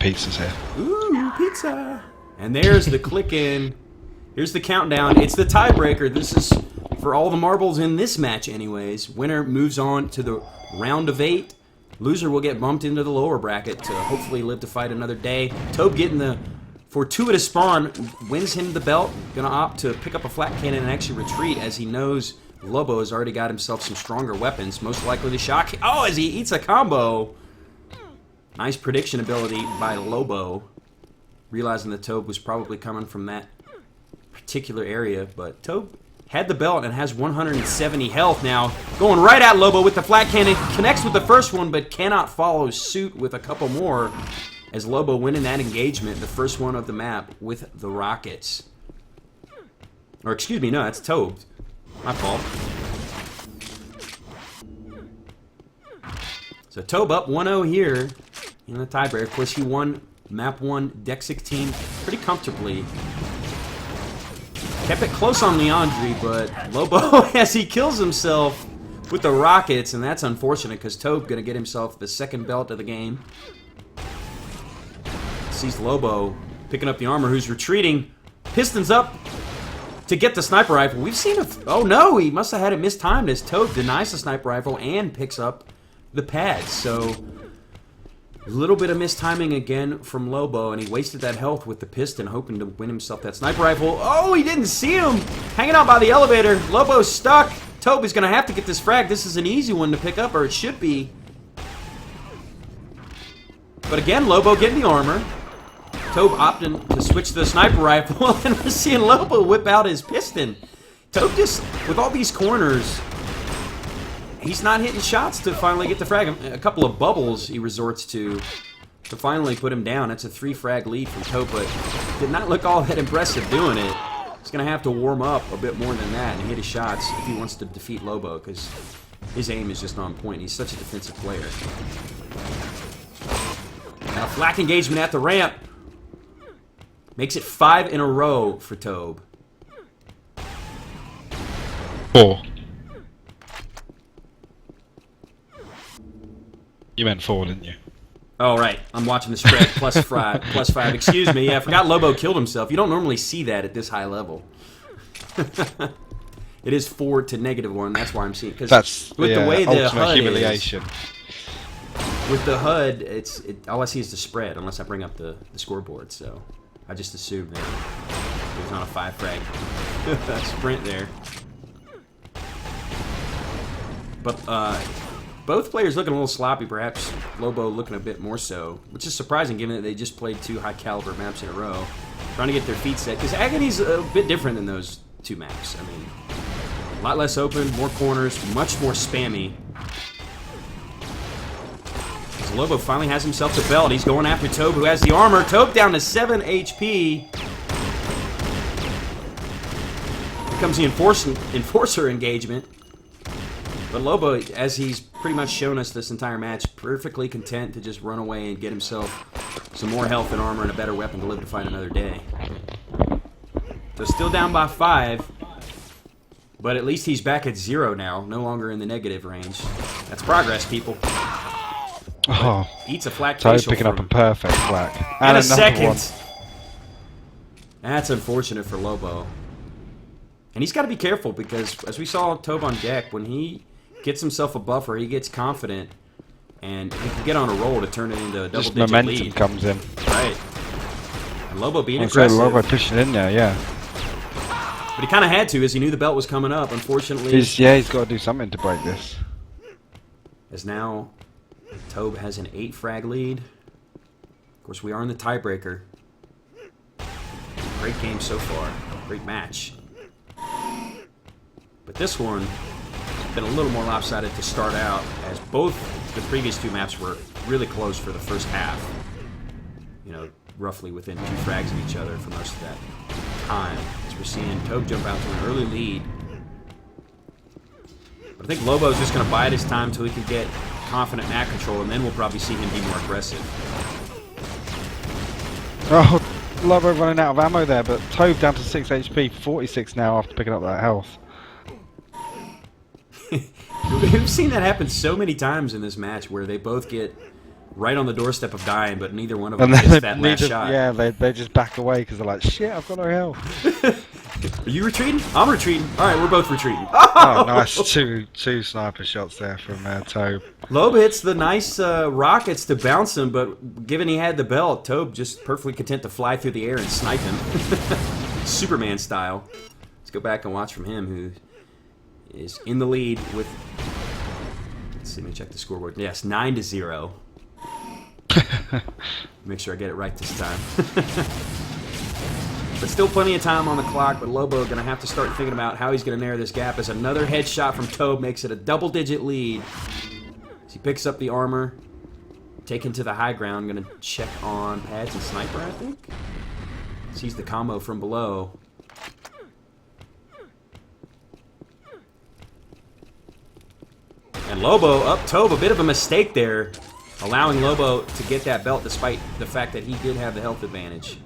Pizza's here. Ooh, pizza. And there's the click in. Here's the countdown. It's the tiebreaker. This is for all the marbles in this match anyways. Winner moves on to the round of 8. Loser will get bumped into the lower bracket to hopefully live to fight another day. Tobe getting the fortuitous spawn wins him the belt. Gonna opt to pick up a flat cannon and actually retreat as he knows Lobo has already got himself some stronger weapons. Most likely to shock. Oh, as he eats a combo. Nice prediction ability by Lobo. Realizing that Tobe was probably coming from that particular area. But Tobe had the belt and has 170 health now. Going right at Lobo with the flat cannon. Connects with the first one, but cannot follow suit with a couple more. As Lobo winning that engagement, the first one of the map with the rockets. Or excuse me, no, that's Tobe. My fault. So Tobe up 1-0 here in the tiebreaker. Of course, he won map 1, deck 16 pretty comfortably. Kept it close on Leandri, but Lobo, as he kills himself with the rockets, and that's unfortunate because Tobe going to get himself the second belt of the game. Sees Lobo picking up the armor, who's retreating. Pistons up to get the sniper rifle. We've seen a... Oh no, he must have had it mistimed as Tobe denies the sniper rifle and picks up the pads. So a little bit of mistiming again from Lobo, and he wasted that health with the piston, hoping to win himself that sniper rifle. Oh, he didn't see him! Hanging out by the elevator. Lobo's stuck. Tobe is going to have to get this frag. This is an easy one to pick up, or it should be. But again, Lobo getting the armor. Tobe opting to switch to the sniper rifle, and we're seeing Lobo whip out his piston. Tobe just, with all these corners, he's not hitting shots to finally get the frag. A couple of bubbles he resorts to finally put him down. That's a 3-frag lead from Tobe, but did not look all that impressive doing it. He's going to have to warm up a bit more than that and hit his shots if he wants to defeat Lobo, because his aim is just on point. He's such a defensive player. Now, flak engagement at the ramp. Makes it 5 in a row for Tobe. 4. You meant 4, didn't you? Oh, right. I'm watching the spread. +5. Excuse me. Yeah, I forgot Lobo killed himself. You don't normally see that at this high level. It is 4 to -1. That's why I'm seeing. That's with the way the HUD humiliation. With the HUD, all I see is the spread, unless I bring up the scoreboard. So I just assumed that it was on a 5-frag sprint there. But both players looking a little sloppy, perhaps Lobo looking a bit more so, which is surprising given that they just played 2 high-caliber maps in a row. Trying to get their feet set, because Agony's a bit different than those 2 maps. I mean, a lot less open, more corners, much more spammy. So Lobo finally has himself the belt. He's going after Tobe, who has the armor. Tobe down to 7 HP. Here comes the enforcer engagement. But Lobo, as he's pretty much shown us this entire match, perfectly content to just run away and get himself some more health and armor and a better weapon to live to fight another day. So still down by 5. But at least he's back at 0 now, no longer in the negative range. That's progress, people. Oh, eats a flat Tobe facial picking up a perfect flak. And a another second. one. That's unfortunate for Lobo. And he's got to be careful because, as we saw Tobe on deck, when he gets himself a buffer, he gets confident, and he can get on a roll to turn it into a double-digit lead. Momentum comes in. Right. And Lobo being Great, aggressive. Lobo pushing in there, yeah. But he kind of had to, as he knew the belt was coming up. Unfortunately, He's got to do something to break this. as now Tobe has an 8-frag lead. Of course, we are in the tiebreaker. Great game so far. Great match. But this one has been a little more lopsided to start out, as both the previous 2 maps were really close for the first half. You know, roughly within 2 frags of each other for most of that time. As we're seeing Tobe jump out to an early lead. But I think Lobo's just going to bide his time until he can get confident map control, and then we'll probably see him be more aggressive. Oh, Lobo running out of ammo there, but Tobe down to 6 HP, 46 now after picking up that health. We've seen that happen so many times in this match where they both get right on the doorstep of dying, but neither one of And them then gets that last shot. yeah, they just back away because they're like, shit, I've got no health. Are you retreating? I'm retreating. All right, we're both retreating. Oh, nice two sniper shots there from Tobe. Lobe hits the nice rockets to bounce him, but given he had the belt, Tobe just perfectly content to fly through the air and snipe him. Superman style. Let's go back and watch from him, who is in the lead with... Let's see, let me check the scoreboard. Yes, 9-0. Make sure I get it right this time. But still plenty of time on the clock, but Lobo going to have to start thinking about how he's going to narrow this gap as another headshot from Tobe makes it a double-digit lead. As he picks up the armor, taken to the high ground, going to check on pads and sniper, I think. Sees the combo from below. And Lobo up Tobe, a bit of a mistake there, allowing Lobo to get that belt despite the fact that he did have the health advantage.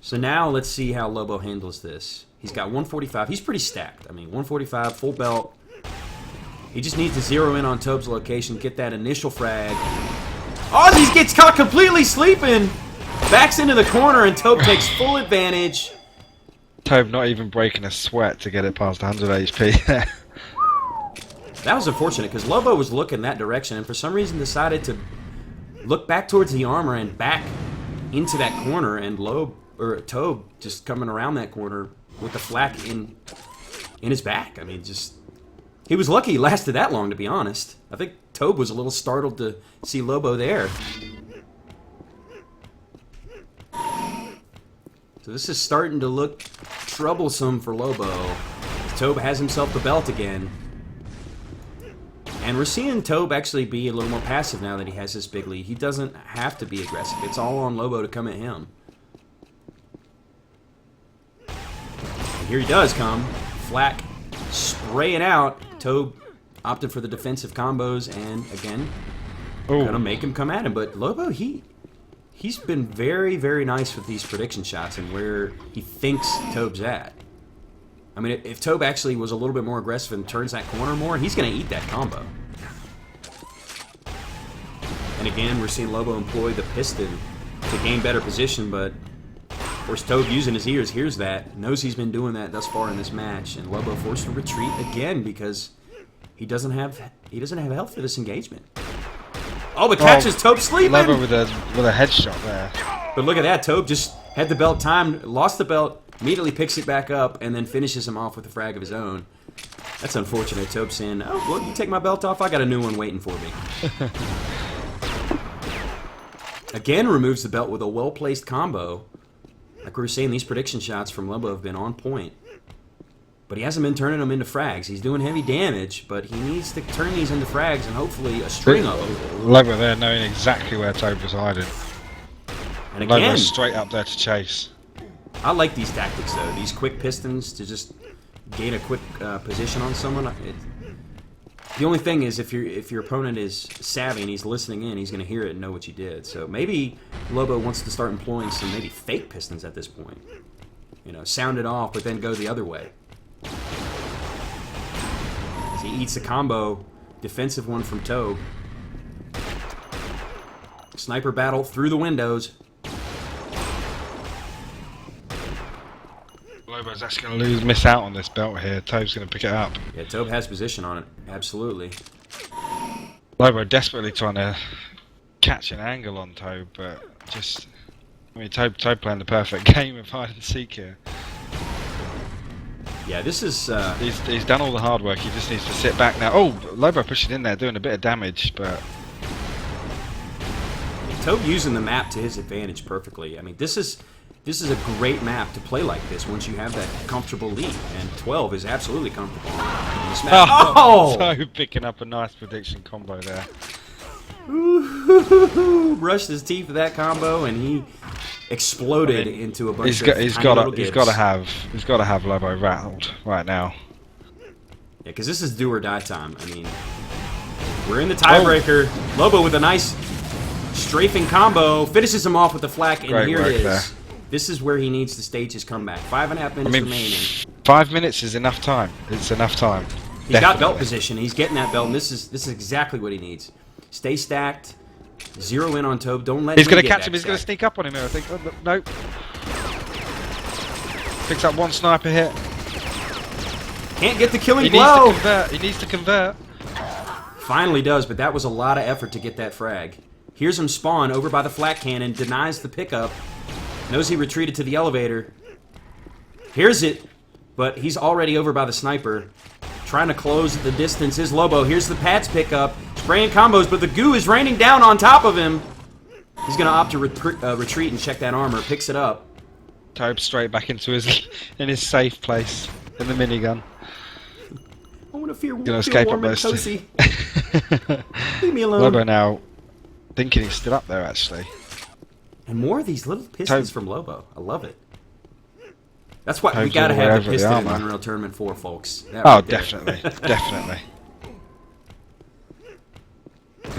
So now let's see how Lobo handles this. He's got 145. He's pretty stacked. I mean, 145, full belt. He just needs to zero in on Tobe's location, get that initial frag. Oh, he gets caught completely sleeping. Backs into the corner, and Tobe takes full advantage. Tobe not even breaking a sweat to get it past 100 HP. That was unfortunate, because Lobo was looking that direction, and for some reason decided to look back towards the armor and back into that corner, and Tobe just coming around that corner with the flak in his back. I mean, just... He was lucky he lasted that long, to be honest. I think Tobe was a little startled to see Lobo there. So this is starting to look troublesome for Lobo. Tobe has himself the belt again. And we're seeing Tobe actually be a little more passive now that he has this big lead. He doesn't have to be aggressive. It's all on Lobo to come at him. And here he does come. Flak spraying out. Tobe opted for the defensive combos and, again, gonna make him come at him. But Lobo, he's been very, very nice with these prediction shots and where he thinks Tobe's at. I mean, if Tobe actually was a little bit more aggressive and turns that corner more, he's going to eat that combo. And again, we're seeing Lobo employ the piston to gain better position, but of course Tobe using his ears hears that, knows he's been doing that thus far in this match, and Lobo forced to retreat again because he doesn't have health for this engagement. Oh, but catches Tobe sleeping! Lobo with a headshot there. But look at that, Tobe just had the belt timed, lost the belt, immediately picks it back up, and then finishes him off with a frag of his own. That's unfortunate. Tobe saying, oh, well, you take my belt off, I got a new one waiting for me. Again, removes the belt with a well-placed combo. Like we were saying, these prediction shots from Lobo have been on point. But he hasn't been turning them into frags. He's doing heavy damage, but he needs to turn these into frags and hopefully a string of them. Lobo there knowing exactly where Tobe was hiding. And again, Lobo's straight up there to chase. I like these tactics, though. These quick pistons to just gain a quick position on someone. The only thing is, if your opponent is savvy and he's listening in, he's going to hear it and know what you did. So maybe Lobo wants to start employing some maybe fake pistons at this point. You know, sound it off, but then go the other way. As he eats a combo, defensive one from Tobe. Sniper battle through the windows. Lobo's actually going to miss out on this belt here. Tobe's going to pick it up. Yeah, Tobe has position on it. Absolutely. Lobo desperately trying to catch an angle on Tobe, but just... I mean, Tobe playing the perfect game of hide and seek here. Yeah, this is... He's done all the hard work. He just needs to sit back now. Oh, Lobo pushing in there, doing a bit of damage, but... Tobe using the map to his advantage perfectly. I mean, this is a great map to play like this once you have that comfortable lead, and 12 is absolutely comfortable on this map. Oh! Tobe picking up a nice prediction combo there. Ooh, brushed his teeth with that combo, and he exploded into a bunch of He's got to have Lobo rattled right now. Yeah, because this is do or die time. I mean, we're in the tiebreaker. Lobo with a nice strafing combo finishes him off with the flak, and Great here work it is. there. This is where he needs to stage his comeback. 5.5 minutes remaining. 5 minutes is enough time. It's enough time. He's got belt position. He's getting that belt, and this is exactly what he needs. Stay stacked. Zero in on Tobe. Don't let He's him going to get catch him. He's back going to stacked. sneak up on him here, I think. Oh, nope. Picks up one sniper hit. Can't get the killing He blow. needs to convert. He needs to convert. Finally does, but that was a lot of effort to get that frag. Here's him spawn over by the flak cannon. Denies the pickup. Knows he retreated to the elevator. Here's it, but he's already over by the sniper. Trying to close the distance is Lobo. Here's the Pats pickup. Spraying combos, but the goo is raining down on top of him. He's going to opt to retreat and check that armor. Picks it up. Tobe straight back into his safe place in the minigun. I want to feel Gonna escape warm up and those cozy. Leave me alone. Lobo now thinking he's still up there, actually. And more of these little pistons Tobe. from Lobo. I love it. That's why we Tobe's got to all the way have the over the piston in armor. Unreal Tournament 4, folks. That Oh, right there. definitely. Definitely.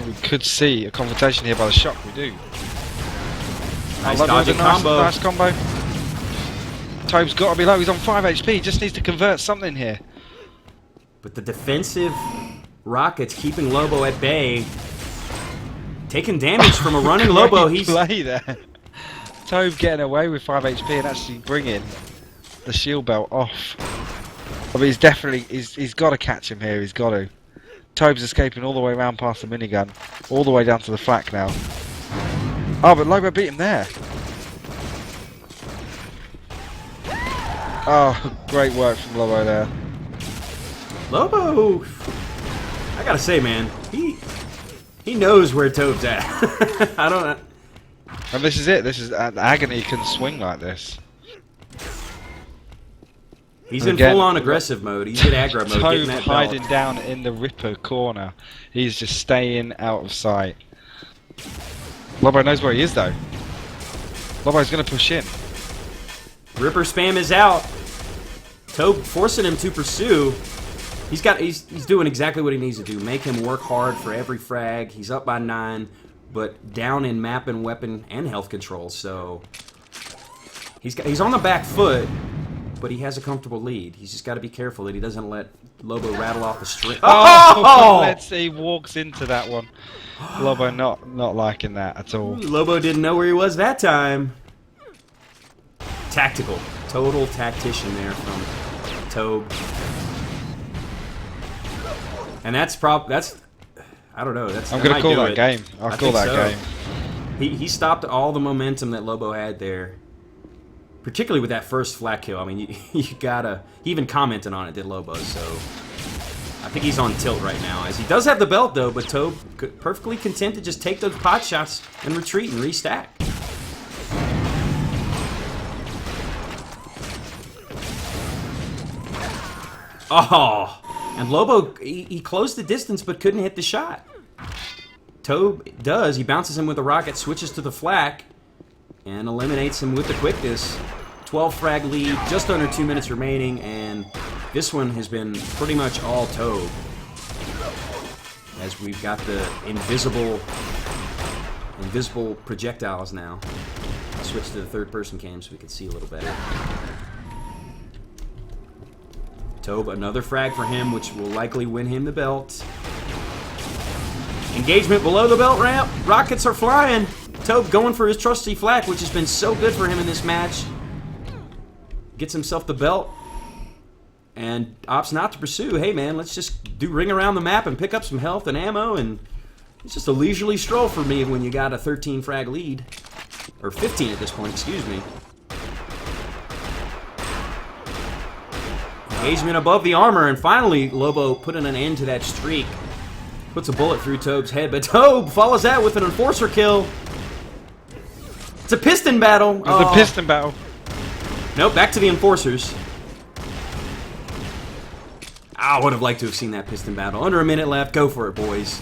We could see a confrontation here by the shock. We do. Nice Lobo with a dodging combo. Nice combo. Tobe's got to be low. He's on 5 HP. Just needs to convert something here. But the defensive rockets keeping Lobo at bay. Taking damage from a running Lobo. Great He's play there. Tobe getting away with 5 HP and actually bringing the shield belt off. I mean, he's got to catch him here. He's got to. Tobe's escaping all the way around past the minigun, all the way down to the flak now. Oh, but Lobo beat him there. Oh, great work from Lobo there. Lobo. I gotta say, man, he knows where Tobe's at. I don't know. And this is it. This is Agony can swing like this. He's in Again, full-on aggressive mode. He's in aggro mode. Tobe Getting that hiding belt. down in the Ripper corner. He's just staying out of sight. Lobo knows where he is though. Lobo's going to push in. Ripper spam is out. Tobe forcing him to pursue. He's doing exactly what he needs to do. Make him work hard for every frag. He's up by 9, but down in map and weapon and health control. So he's on the back foot, but he has a comfortable lead. He's just got to be careful that he doesn't let Lobo rattle off the string. Oh! Let's see. He walks into that one. Lobo not liking that at all. Lobo didn't know where he was that time. Tactical. Total tactician there from Tobe. And that's I don't know. I'm going to call that game. I'll call that game. He stopped all the momentum that Lobo had there. Particularly with that first flat kill. I mean, you gotta... He even commented on it, did Lobo, so... I think he's on tilt right now, as he does have the belt, though, but Tobe perfectly content to just take those pot shots and retreat and restack. Oh! And Lobo, he closed the distance but couldn't hit the shot. Tobe does. He bounces him with a rocket, switches to the flak, and eliminates him with the quickness. 12 frag lead, just under 2 minutes remaining, and this one has been pretty much all Tobe. As we've got the invisible projectiles now. I'll switch to the third-person cam so we can see a little better. Tobe, another frag for him, which will likely win him the belt. Engagement below the belt ramp. Rockets are flying. Tobe going for his trusty flak, which has been so good for him in this match. Gets himself the belt. And opts not to pursue. Hey, man, let's just ring around the map and pick up some health and ammo. And it's just a leisurely stroll for me when you got a 13 frag lead. Or 15 at this point, excuse me. Engagement above the armor. And finally, Lobo putting an end to that streak. Puts a bullet through Tobe's head. But Tobe follows that with an enforcer kill. It's a piston battle. It's a piston battle. Nope, back to the enforcers. I would have liked to have seen that piston battle. Under a minute left. Go for it, boys.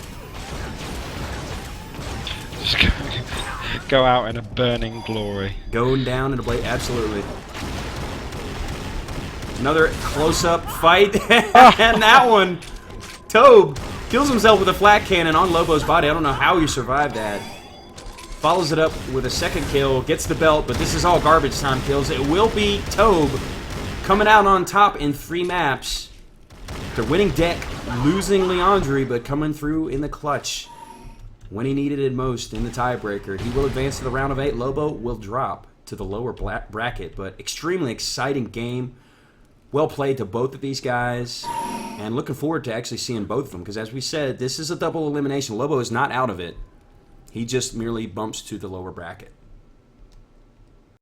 Just go out in a burning glory. Going down in a blade. Absolutely. Another close-up fight. And that one, Tobe kills himself with a flat cannon on Lobo's body. I don't know how he survived that. Follows it up with a second kill. Gets the belt, but this is all garbage time kills. It will be Tobe coming out on top in 3 maps. They're winning deck, losing Leandri, but coming through in the clutch. when he needed it most in the tiebreaker. He will advance to the round of 8. Lobo will drop to the lower bracket, but extremely exciting game. Well played to both of these guys, and looking forward to actually seeing both of them, because as we said, this is a double elimination. Lobo is not out of it. He just merely bumps to the lower bracket.